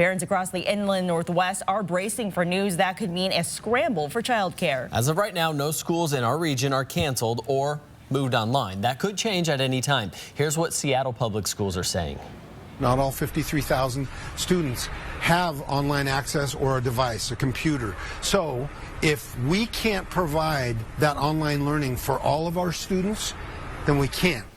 Parents across the inland Northwest are bracing for news that could mean a scramble for childcare. As of right now, no schools in our region are canceled or moved online. That could change at any time. Here's what Seattle Public Schools are saying. Not all 53,000 students have online access or a device, a computer. So if we can't provide that online learning for all of our students, then we can't.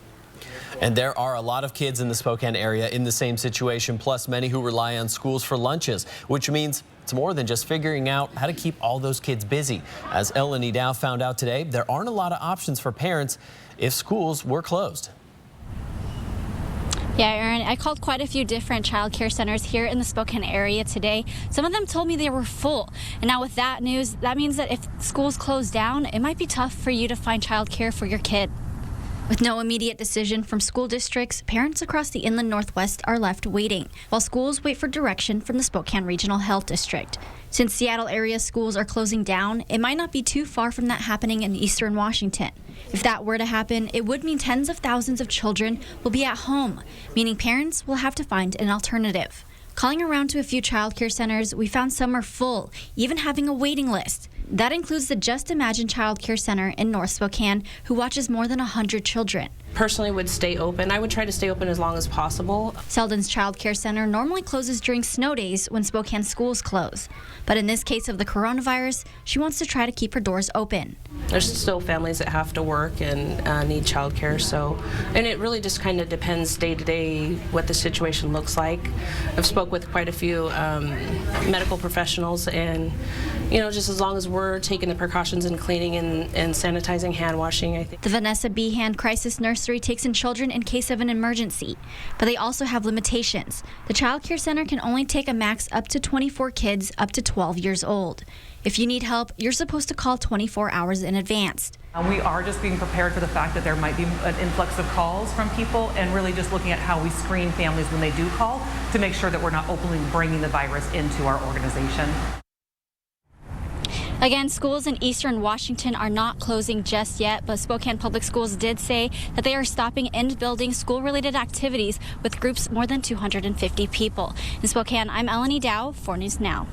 And there are a lot of kids in the Spokane area in the same situation, plus many who rely on schools for lunches, which means it's more than just figuring out how to keep all those kids busy. As Elenee found out today, there aren't a lot of options for parents if schools were closed. Yeah, Aaron, I called quite a few different child care centers here in the Spokane area today. Some of them told me they were full. And now with that news, that means that if schools close down, it might be tough for you to find child care for your kid. With no immediate decision from school districts, parents across the inland Northwest are left waiting, while schools wait for direction from the Spokane Regional Health District. Since Seattle area schools are closing down, it might not be too far from that happening in eastern Washington. If that were to happen, it would mean tens of thousands of children will be at home, meaning parents will have to find an alternative. Calling around to a few child care centers, we found some are full, even having a waiting list. That includes the Just Imagine Child Care Center in North Spokane, who watches more than 100 children. Personally would stay open. I would try to stay open as long as possible. Selden's Child Care Center normally closes during snow days when Spokane schools close. But in this case of the coronavirus, she wants to try to keep her doors open. There's still families that have to work and need child care, and it really just kind of depends day to day what the situation looks like. I've spoke with quite a few medical professionals, and just as long as we're taking the precautions and cleaning and sanitizing, hand washing, I think. The Vanessa Behan Crisis Nursery takes in children in case of an emergency, but they also have limitations. The Child Care Center can only take a max up to 24 kids up to 12 years old. If you need help, you're supposed to call 24 hours in advance. We are just being prepared for the fact that there might be an influx of calls from people, and really just looking at how we screen families when they do call to make sure that we're not openly bringing the virus into our organization. Again, schools in eastern Washington are not closing just yet, but Spokane Public Schools did say that they are stopping in-building school-related activities with groups more than 250 people. In Spokane, I'm Elenee 4 News Now.